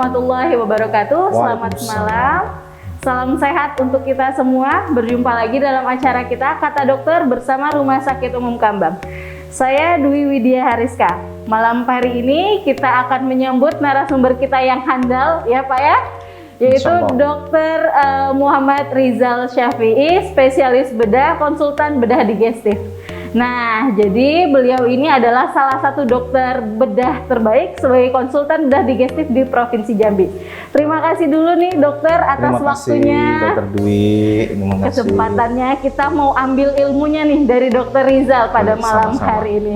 warahmatullahi wabarakatuh. Selamat malam. Salam sehat untuk kita semua. Berjumpa lagi dalam acara kita Kata Dokter bersama Rumah Sakit Umum Kambang. Saya Dwi Widya Hariska. Malam hari ini kita akan menyambut narasumber kita yang handal ya Pak ya, yaitu Dr. Muhammad Rizal Syafi'i, spesialis bedah, konsultan bedah digestif. Nah, jadi beliau ini adalah salah satu dokter bedah terbaik sebagai konsultan bedah digestif di Provinsi Jambi. Terima kasih dulu nih dokter atas waktunya. Dokter Dwi, kesempatannya kita mau ambil ilmunya nih dari dokter Rizal pada malam hari ini.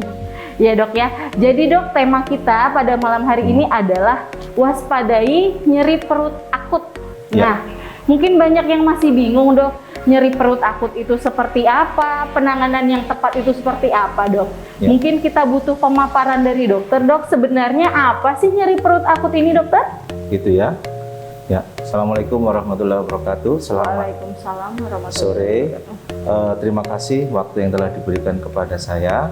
Ya dok ya, jadi dok tema kita pada malam hari ini adalah waspadai nyeri perut akut. Nah, mungkin banyak yang masih bingung dok, nyeri perut akut itu seperti apa, penanganan yang tepat itu seperti apa dok? Mungkin kita butuh pemaparan dari dokter dok, sebenarnya apa sih nyeri perut akut ini dokter? Gitu ya. Ya, Assalamualaikum warahmatullahi wabarakatuh. Waalaikumsalam warahmatullahi sore. wabarakatuh. Terima kasih waktu yang telah diberikan kepada saya.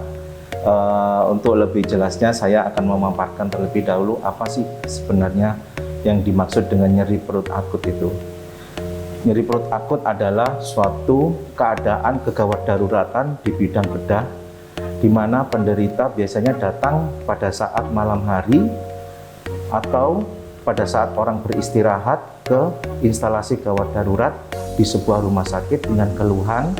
Untuk lebih jelasnya saya akan memaparkan terlebih dahulu apa sih sebenarnya yang dimaksud dengan nyeri perut akut itu. Nyeri perut akut adalah suatu keadaan kegawat daruratan di bidang bedah, di mana penderita biasanya datang pada saat malam hari atau pada saat orang beristirahat ke instalasi gawat darurat di sebuah rumah sakit dengan keluhan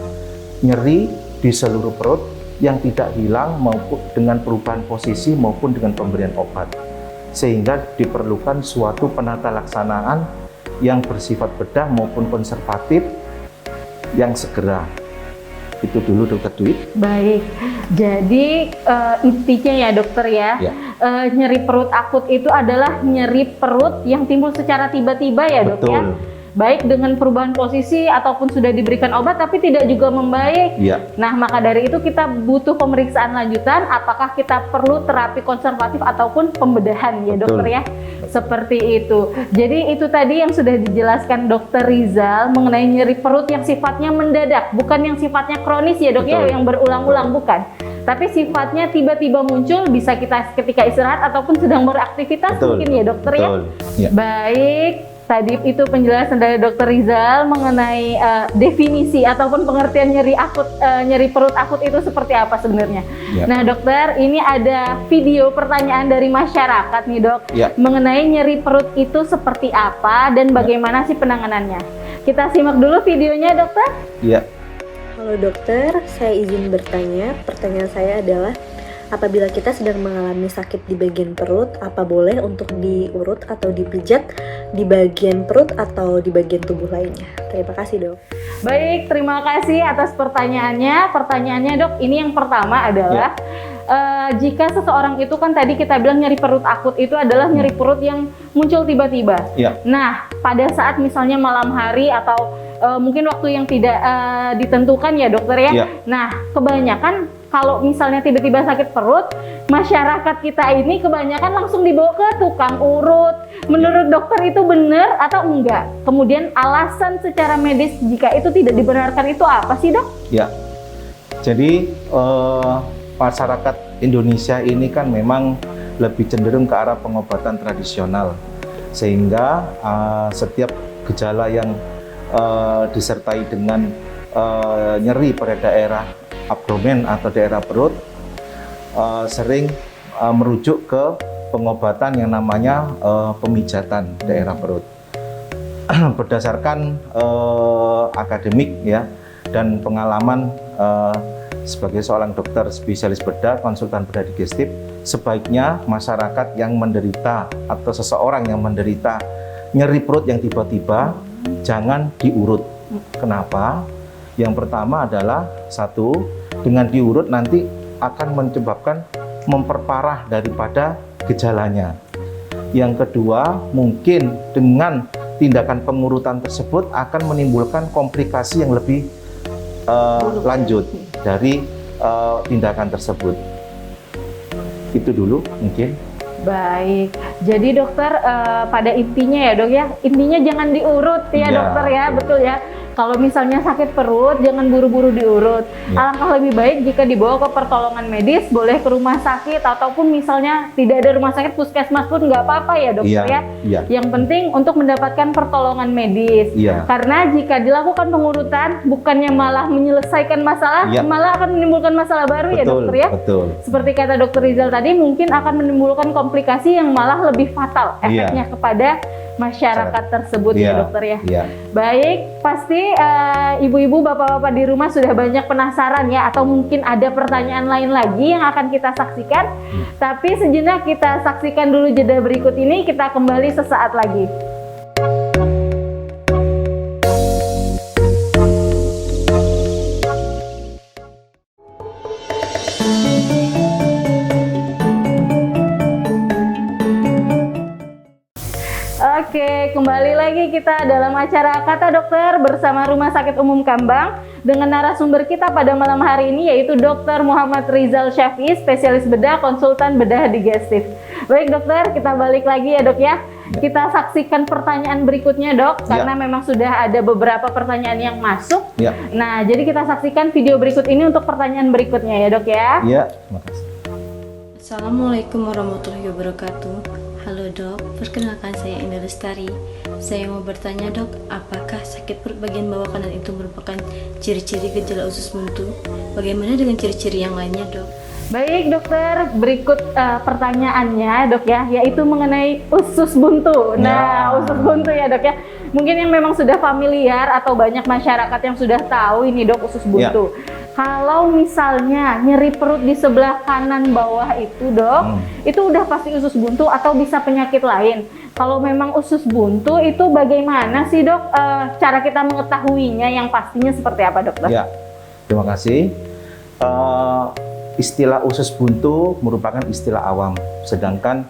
nyeri di seluruh perut yang tidak hilang maupun dengan perubahan posisi maupun dengan pemberian obat, sehingga diperlukan suatu penata laksanaan yang bersifat bedah maupun konservatif yang segera. Itu dulu dokter Dwi. Baik, jadi intinya ya dokter ya, nyeri perut akut itu adalah nyeri perut yang timbul secara tiba-tiba ya dok ya. Baik dengan perubahan posisi ataupun sudah diberikan obat tapi tidak juga membaik. Nah, maka dari itu kita butuh pemeriksaan lanjutan apakah kita perlu terapi konservatif ataupun pembedahan ya dokter ya. Seperti itu. Jadi itu tadi yang sudah dijelaskan dokter Rizal mengenai nyeri perut yang sifatnya mendadak, bukan yang sifatnya kronis ya dok ya, yang berulang-ulang, bukan. Tapi sifatnya tiba-tiba muncul, bisa kita ketika istirahat ataupun sedang beraktivitas mungkin ya dokter ya. Baik. Tadi itu penjelasan dari dokter Rizal mengenai definisi ataupun pengertian nyeri akut, nyeri perut akut itu seperti apa sebenarnya. Nah dokter, ini ada video pertanyaan dari masyarakat nih dok, mengenai nyeri perut itu seperti apa dan bagaimana sih penanganannya. Kita simak dulu videonya dokter. Halo dokter, saya izin bertanya. Pertanyaan saya adalah, apabila kita sedang mengalami sakit di bagian perut, apa boleh untuk diurut atau dipijat di bagian perut atau di bagian tubuh lainnya? Terima kasih dok. Baik, terima kasih atas pertanyaannya. Pertanyaannya dok, ini yang pertama adalah jika seseorang itu kan tadi kita bilang nyeri perut akut itu adalah nyeri perut yang muncul tiba-tiba. Nah, pada saat misalnya malam hari atau mungkin waktu yang tidak ditentukan ya dokter ya. Nah, kebanyakan kalau misalnya tiba-tiba sakit perut, masyarakat kita ini kebanyakan langsung dibawa ke tukang urut. Menurut dokter itu benar atau enggak? Kemudian alasan secara medis jika itu tidak dibenarkan itu apa sih dok? Jadi masyarakat Indonesia ini kan memang lebih cenderung ke arah pengobatan tradisional, sehingga setiap gejala yang disertai dengan nyeri pada daerah abdomen atau daerah perut sering merujuk ke pengobatan yang namanya pemijatan daerah perut. Berdasarkan akademik ya dan pengalaman sebagai seorang dokter spesialis bedah, konsultan bedah digestif, sebaiknya masyarakat yang menderita atau seseorang yang menderita nyeri perut yang tiba-tiba jangan diurut. Kenapa? Yang pertama adalah satu, dengan diurut nanti akan menyebabkan memperparah daripada gejalanya. Yang kedua, mungkin dengan tindakan pengurutan tersebut akan menimbulkan komplikasi yang lebih lanjut dari tindakan tersebut. Itu dulu mungkin. Baik, jadi dokter pada intinya ya dok ya, intinya jangan diurut ya dokter ya, betul ya. kalau misalnya sakit perut jangan buru-buru diurut. Alangkah lebih baik jika dibawa ke pertolongan medis, boleh ke rumah sakit ataupun misalnya tidak ada rumah sakit, puskesmas pun nggak apa-apa ya dokter ya. Yang penting untuk mendapatkan pertolongan medis. Karena jika dilakukan pengurutan bukannya malah menyelesaikan masalah, malah akan menimbulkan masalah baru ya dokter ya. Seperti kata dokter Rizal tadi, mungkin akan menimbulkan komplikasi yang malah lebih fatal efeknya kepada masyarakat tersebut ya dokter ya. Baik, pasti ibu-ibu, bapak-bapak di rumah sudah banyak penasaran ya, atau mungkin ada pertanyaan lain lagi yang akan kita saksikan. Tapi sejenak kita saksikan dulu jeda berikut ini, kita kembali sesaat lagi. Oke, kembali lagi kita dalam acara Kata Dokter bersama Rumah Sakit Umum Kambang dengan narasumber kita pada malam hari ini yaitu Dr. Muhammad Rizal Syafi'i, spesialis bedah, konsultan bedah digestif. Baik dokter, kita balik lagi ya dok ya. Kita saksikan pertanyaan berikutnya dok, karena memang sudah ada beberapa pertanyaan yang masuk. Nah, jadi kita saksikan video berikut ini untuk pertanyaan berikutnya ya dok ya. Terima kasih. Assalamualaikum warahmatullahi wabarakatuh. Halo dok, perkenalkan saya Indah Lestari. Saya mau bertanya dok, apakah sakit perut bagian bawah kanan itu merupakan ciri-ciri gejala usus buntu? Bagaimana dengan ciri-ciri yang lainnya dok? Baik dokter, berikut pertanyaannya dok ya, yaitu mengenai usus buntu. Nah, usus buntu ya dok ya. Mungkin yang memang sudah familiar atau banyak masyarakat yang sudah tahu ini dok, usus buntu. Kalau misalnya nyeri perut di sebelah kanan bawah itu dok, itu udah pasti usus buntu atau bisa penyakit lain. Kalau memang usus buntu itu bagaimana sih dok cara kita mengetahuinya, yang pastinya seperti apa dokter? Terima kasih. Istilah usus buntu merupakan istilah awam, sedangkan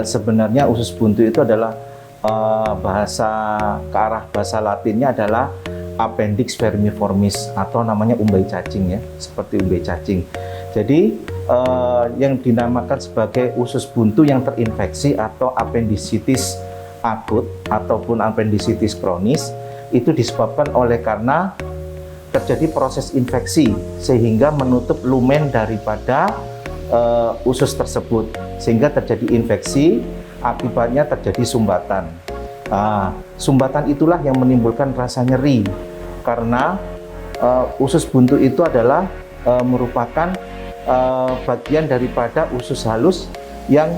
sebenarnya usus buntu itu adalah ke arah bahasa Latinnya adalah appendix vermiformis atau namanya umbai cacing ya, seperti umbai cacing. Jadi yang dinamakan sebagai usus buntu yang terinfeksi atau appendicitis akut ataupun appendicitis kronis itu disebabkan oleh karena terjadi proses infeksi sehingga menutup lumen daripada usus tersebut sehingga terjadi infeksi, akibatnya terjadi sumbatan. Sumbatan itulah yang menimbulkan rasa nyeri karena usus buntu itu adalah merupakan bagian daripada usus halus yang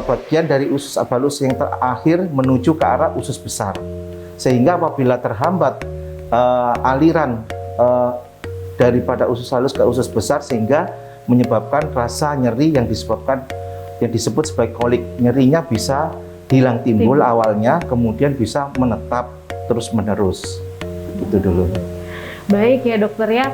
bagian dari usus halus yang terakhir menuju ke arah usus besar, sehingga apabila terhambat aliran daripada usus halus ke usus besar sehingga menyebabkan rasa nyeri yang disebut sebagai kolik. Nyerinya bisa hilang timbul awalnya, kemudian bisa menetap terus menerus. Itu dulu. Baik ya dokter ya,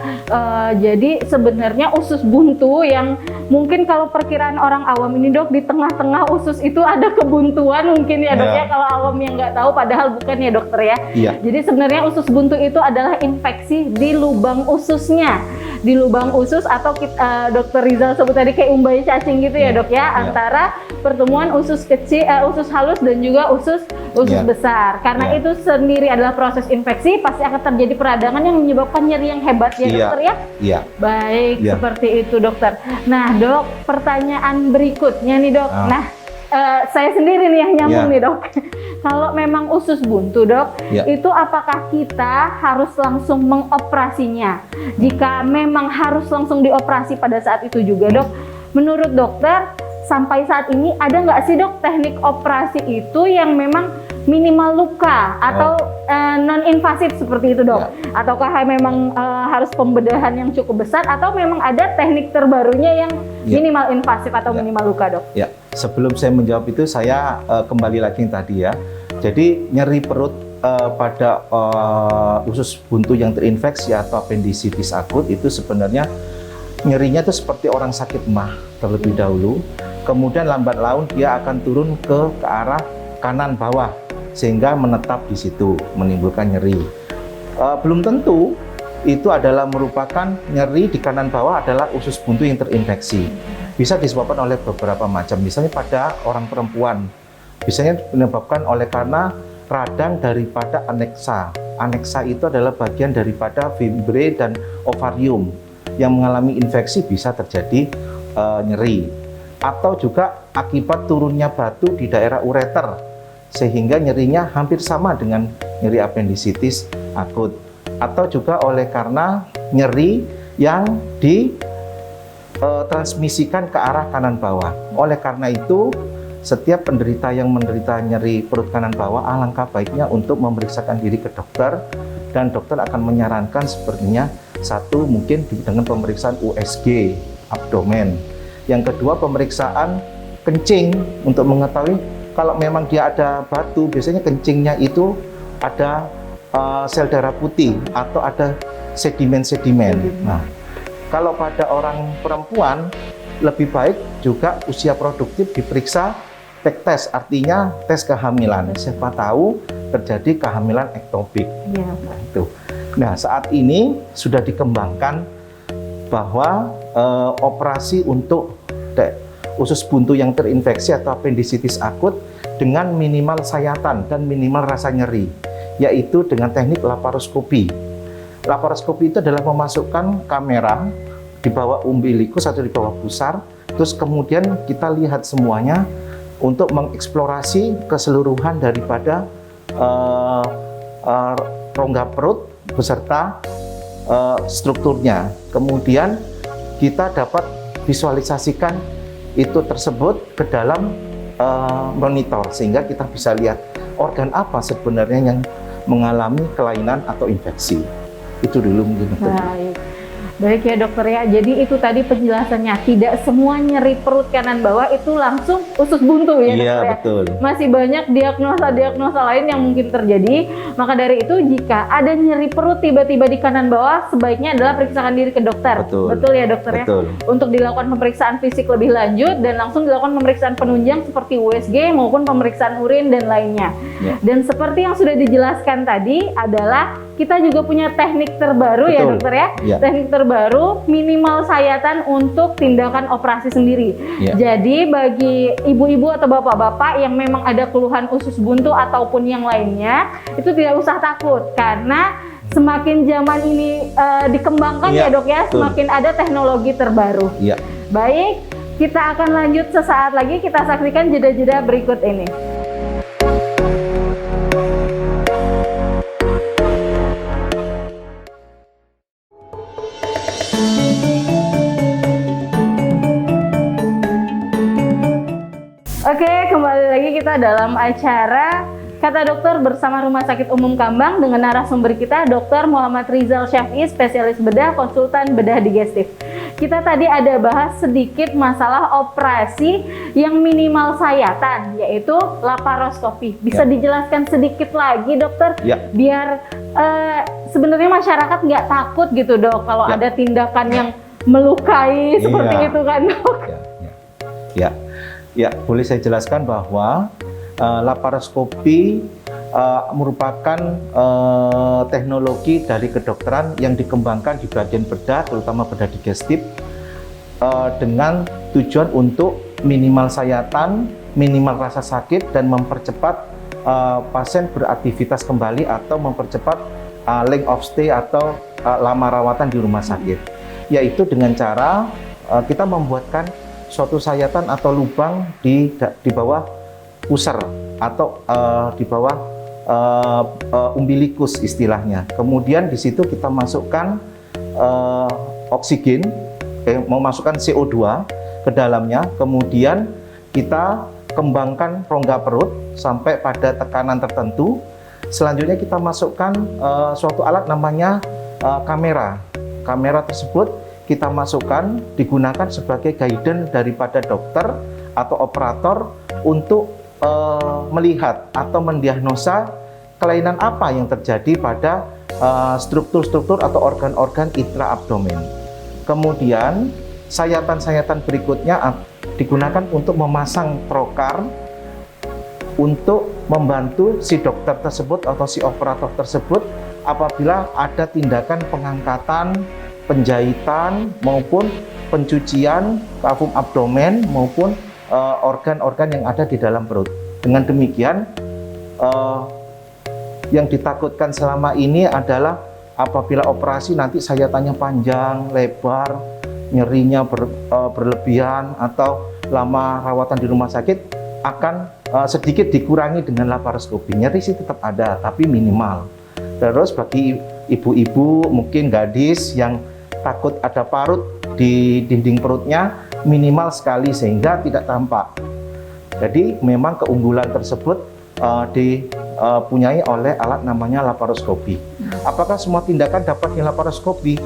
jadi sebenarnya usus buntu yang mungkin kalau perkiraan orang awam ini dok, di tengah-tengah usus itu ada kebuntuan mungkin ya dok ya, kalau awam yang nggak tahu, padahal bukan ya dokter ya. Jadi sebenarnya usus buntu itu adalah infeksi di lubang ususnya, di lubang usus atau dokter Rizal sebut tadi kayak umbai cacing gitu ya dok ya, antara pertemuan usus kecil, usus halus dan juga usus besar. Karena itu sendiri adalah proses infeksi, pasti akan terjadi peradangan yang menyebabkan nyeri yang hebat ya dokter ya. Baik, seperti itu dokter. Nah dok, pertanyaan berikutnya nih dok. Nah saya sendiri nih yang nyambung nih dok. Kalau memang usus buntu dok, itu apakah kita harus langsung mengoperasinya? Jika memang harus langsung dioperasi pada saat itu juga dok, menurut dokter sampai saat ini ada nggak sih dok teknik operasi itu yang memang minimal luka atau non-invasif seperti itu dok? Ataukah memang harus pembedahan yang cukup besar atau memang ada teknik terbarunya yang minimal invasif atau minimal luka dok? Sebelum saya menjawab itu saya kembali lagi yang tadi ya. Jadi nyeri perut pada usus buntu yang terinfeksi atau appendicitis akut itu sebenarnya nyerinya itu seperti orang sakit mah terlebih dahulu. Kemudian lambat laun dia akan turun ke arah kanan bawah sehingga menetap di situ menimbulkan nyeri. Belum tentu itu adalah merupakan nyeri di kanan bawah adalah usus buntu yang terinfeksi. Bisa disebabkan oleh beberapa macam. Misalnya pada orang perempuan, biasanya disebabkan oleh karena radang daripada aneksa aneksa itu adalah bagian daripada fimbre dan ovarium yang mengalami infeksi bisa terjadi nyeri, atau juga akibat turunnya batu di daerah ureter sehingga nyerinya hampir sama dengan nyeri apendisitis akut, atau juga oleh karena nyeri yang ditransmisikan ke arah kanan bawah. Oleh karena itu, setiap penderita yang menderita nyeri perut kanan bawah, alangkah baiknya untuk memeriksakan diri ke dokter, dan dokter akan menyarankan sepertinya satu mungkin dengan pemeriksaan USG abdomen, yang kedua pemeriksaan kencing untuk mengetahui kalau memang dia ada batu, biasanya kencingnya itu ada sel darah putih atau ada sedimen-sedimen. Nah, kalau pada orang perempuan lebih baik juga usia produktif diperiksa TEK tes, artinya tes kehamilan. Siapa tahu terjadi kehamilan ektopik. Ya. Nah, itu. Nah, saat ini sudah dikembangkan bahwa operasi untuk usus buntu yang terinfeksi atau apendisitis akut dengan minimal sayatan dan minimal rasa nyeri, yaitu dengan teknik laparoskopi. Laparoskopi itu adalah memasukkan kamera di bawah umbilikus atau di bawah pusar, terus kemudian kita lihat semuanya untuk mengeksplorasi keseluruhan daripada rongga perut beserta strukturnya. Kemudian kita dapat visualisasikan itu tersebut ke dalam monitor, sehingga kita bisa lihat organ apa sebenarnya yang mengalami kelainan atau infeksi. Itu dulu mungkin. Baik ya dokter ya, jadi itu tadi penjelasannya, tidak semua nyeri perut kanan bawah itu langsung usus buntu ya dokter ya. Iya, betul. Masih banyak diagnosa-diagnosa lain yang mungkin terjadi. Maka dari itu jika ada nyeri perut tiba-tiba di kanan bawah, sebaiknya adalah periksakan diri ke dokter. Betul ya dokter betul. ya. Untuk dilakukan pemeriksaan fisik lebih lanjut dan langsung dilakukan pemeriksaan penunjang seperti USG maupun pemeriksaan urin dan lainnya. Ya. Dan seperti yang sudah dijelaskan tadi adalah kita juga punya teknik terbaru ya dokter ya. Teknik terbaru minimal sayatan untuk tindakan operasi sendiri. Jadi bagi ibu-ibu atau bapak-bapak yang memang ada keluhan usus buntu ataupun yang lainnya, itu tidak usah takut karena semakin zaman ini dikembangkan ya dok ya, semakin ada teknologi terbaru. Baik, kita akan lanjut sesaat lagi, kita saksikan jeda-jeda berikut ini. Oke, kembali lagi kita dalam acara Kata Dokter bersama Rumah Sakit Umum Kambang dengan narasumber kita Dr. Muhammad Rizal Syaf'i, spesialis bedah, konsultan bedah digestif. Kita tadi ada bahas sedikit masalah operasi yang minimal sayatan, yaitu laparoskopi. Bisa dijelaskan sedikit lagi dokter? Biar sebenarnya masyarakat nggak takut gitu dok, kalau ada tindakan yang melukai seperti itu kan dok? Ya, boleh saya jelaskan bahwa laparoskopi merupakan teknologi dari kedokteran yang dikembangkan di bagian bedah, terutama bedah digestif, dengan tujuan untuk minimal sayatan, minimal rasa sakit, dan mempercepat pasien beraktivitas kembali atau mempercepat length of stay atau lama rawatan di rumah sakit, yaitu dengan cara kita membuatkan suatu sayatan atau lubang di bawah pusar atau di bawah umbilikus istilahnya. Kemudian di situ kita masukkan oksigen, memasukkan CO2 ke dalamnya. Kemudian kita kembangkan rongga perut sampai pada tekanan tertentu. Selanjutnya kita masukkan suatu alat namanya kamera. Kamera tersebut kita masukkan, digunakan sebagai guidance daripada dokter atau operator untuk melihat atau mendiagnosa kelainan apa yang terjadi pada struktur-struktur atau organ-organ intraabdomen. Kemudian sayatan-sayatan berikutnya digunakan untuk memasang trokar untuk membantu si dokter tersebut atau si operator tersebut apabila ada tindakan pengangkatan, penjahitan maupun pencucian kafum abdomen maupun organ-organ yang ada di dalam perut. Dengan demikian Yang ditakutkan selama ini adalah apabila operasi nanti saya tanya panjang, lebar, nyerinya berlebihan atau lama rawatan di rumah sakit akan sedikit dikurangi dengan laparoskopi. Nyeri sih tetap ada, tapi minimal. Terus bagi ibu-ibu mungkin gadis yang takut ada parut di dinding perutnya, minimal sekali sehingga tidak tampak. Jadi memang keunggulan tersebut dipunyai oleh alat namanya laparoskopi. Apakah semua tindakan dapat dilaparoskopi?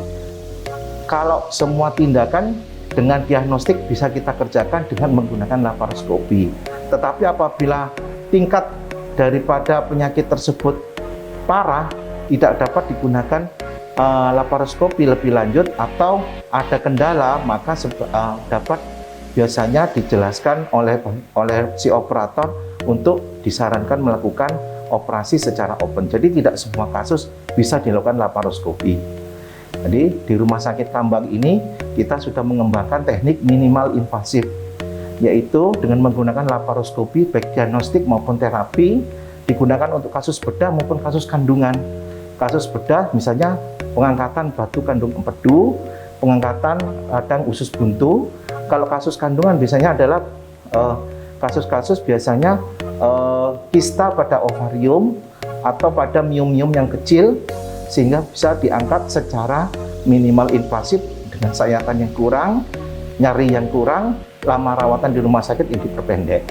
Kalau semua tindakan dengan diagnostik bisa kita kerjakan dengan menggunakan laparoskopi. Tetapi apabila tingkat daripada penyakit tersebut parah, tidak dapat digunakan laparoskopi lebih lanjut atau ada kendala, maka dapat biasanya dijelaskan oleh si operator untuk disarankan melakukan operasi secara open. Jadi tidak semua kasus bisa dilakukan laparoskopi. Jadi di Rumah Sakit Kambang ini kita sudah mengembangkan teknik minimal invasif, yaitu dengan menggunakan laparoskopi baik diagnostik maupun terapi, digunakan untuk kasus bedah maupun kasus kandungan. Kasus bedah misalnya pengangkatan batu kandung empedu, pengangkatan radang usus buntu. Kalau kasus kandungan biasanya adalah kasus-kasus biasanya kista pada ovarium atau pada miom-miom yang kecil, sehingga bisa diangkat secara minimal invasif dengan sayatan yang kurang, nyeri yang kurang, lama rawatan di rumah sakit ini diperpendek.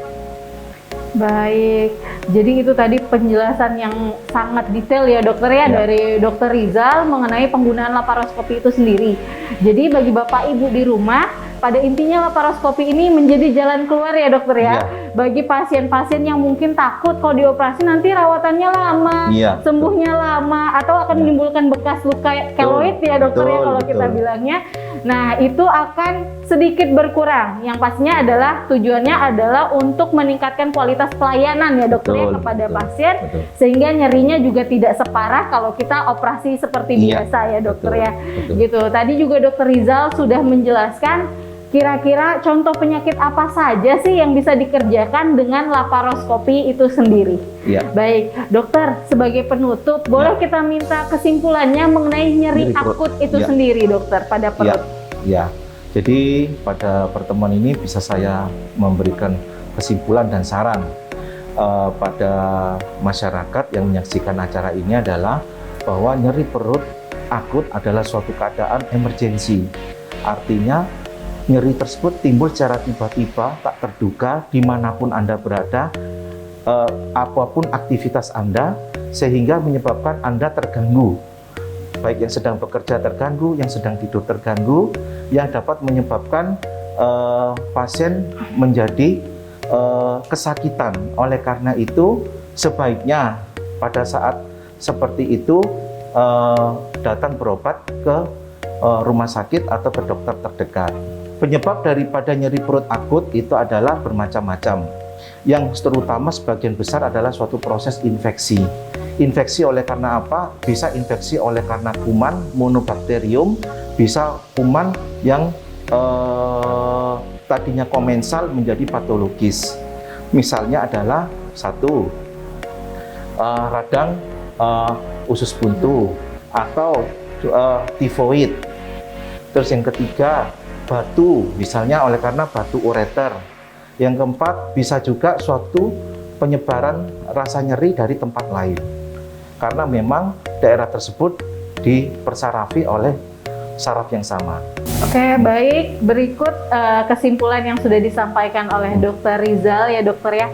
Baik, jadi itu tadi penjelasan yang sangat detail ya dokter ya, dari Dokter Rizal mengenai penggunaan laparoskopi itu sendiri. Jadi bagi Bapak Ibu di rumah, pada intinya laparoskopi ini menjadi jalan keluar ya dokter ya. Bagi pasien-pasien yang mungkin takut kalau dioperasi nanti rawatannya lama, sembuhnya lama, atau akan menimbulkan bekas luka keloid ya dokter ya kalau kita bilangnya. Nah itu akan sedikit berkurang. Yang pastinya adalah tujuannya adalah untuk meningkatkan kualitas pelayanan ya dokter ya kepada pasien, sehingga nyerinya juga tidak separah kalau kita operasi seperti biasa ya dokter ya. Gitu. Tadi juga Dokter Rizal sudah menjelaskan kira-kira contoh penyakit apa saja sih yang bisa dikerjakan dengan laparoskopi itu sendiri. Baik, dokter, sebagai penutup, boleh kita minta kesimpulannya mengenai nyeri akut itu sendiri, dokter, pada perut? Jadi pada pertemuan ini bisa saya memberikan kesimpulan dan saran pada masyarakat yang menyaksikan acara ini adalah bahwa nyeri perut akut adalah suatu keadaan emergensi. Artinya nyeri tersebut timbul secara tiba-tiba, tak terduga, dimanapun Anda berada, apapun aktivitas Anda, sehingga menyebabkan Anda terganggu. Baik yang sedang bekerja terganggu, yang sedang tidur terganggu, yang dapat menyebabkan pasien menjadi kesakitan. Oleh karena itu, sebaiknya pada saat seperti itu, datang berobat ke rumah sakit atau ke dokter terdekat. Penyebab daripada nyeri perut akut itu adalah bermacam-macam. Yang terutama sebagian besar adalah suatu proses infeksi. Infeksi oleh karena apa? Bisa infeksi oleh karena kuman monobakterium, bisa kuman yang tadinya komensal menjadi patologis. Misalnya adalah satu, radang usus buntu atau tifoid. Terus yang ketiga, batu, misalnya oleh karena batu ureter. Yang keempat, bisa juga suatu penyebaran rasa nyeri dari tempat lain, karena memang daerah tersebut dipersarafi oleh saraf yang sama. Oke, baik. Berikut kesimpulan yang sudah disampaikan oleh Dokter Rizal ya dokter ya.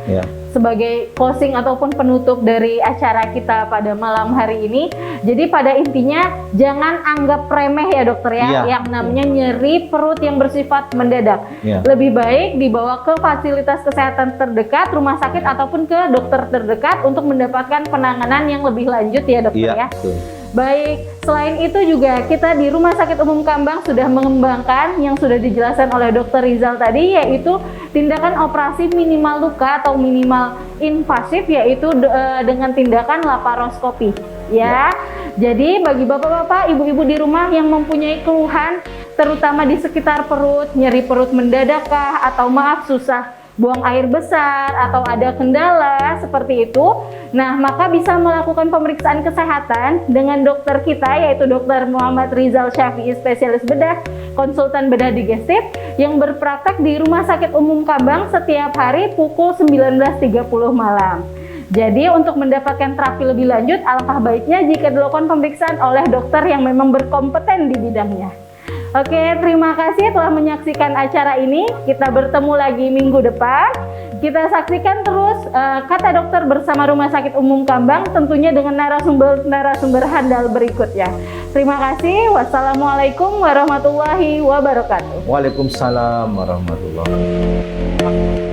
Sebagai closing ataupun penutup dari acara kita pada malam hari ini. Jadi pada intinya jangan anggap remeh ya dokter ya, yang namanya nyeri perut yang bersifat mendadak. Lebih baik dibawa ke fasilitas kesehatan terdekat, rumah sakit ataupun ke dokter terdekat untuk mendapatkan penanganan yang lebih lanjut ya dokter ya. Baik, selain itu juga kita di Rumah Sakit Umum Kambang sudah mengembangkan yang sudah dijelaskan oleh Dokter Rizal tadi, yaitu tindakan operasi minimal luka atau minimal invasif, yaitu dengan tindakan laparoskopi ya. Jadi bagi bapak-bapak, ibu-ibu di rumah yang mempunyai keluhan terutama di sekitar perut, nyeri perut mendadak kah, atau maaf susah buang air besar atau ada kendala seperti itu, nah maka bisa melakukan pemeriksaan kesehatan dengan dokter kita, yaitu Dr. Muhammad Rizal Syafi'i, spesialis bedah, konsultan bedah digestif yang berpraktek di Rumah Sakit Umum Kambang setiap hari pukul 19.30 malam. Jadi untuk mendapatkan terapi lebih lanjut, alangkah baiknya jika dilakukan pemeriksaan oleh dokter yang memang berkompeten di bidangnya. Oke, terima kasih telah menyaksikan acara ini. Kita bertemu lagi minggu depan. Kita saksikan terus Kata Dokter bersama Rumah Sakit Umum Kambang, tentunya dengan narasumber handal berikutnya. Terima kasih. Wassalamualaikum warahmatullahi wabarakatuh. Waalaikumsalam warahmatullahi wabarakatuh.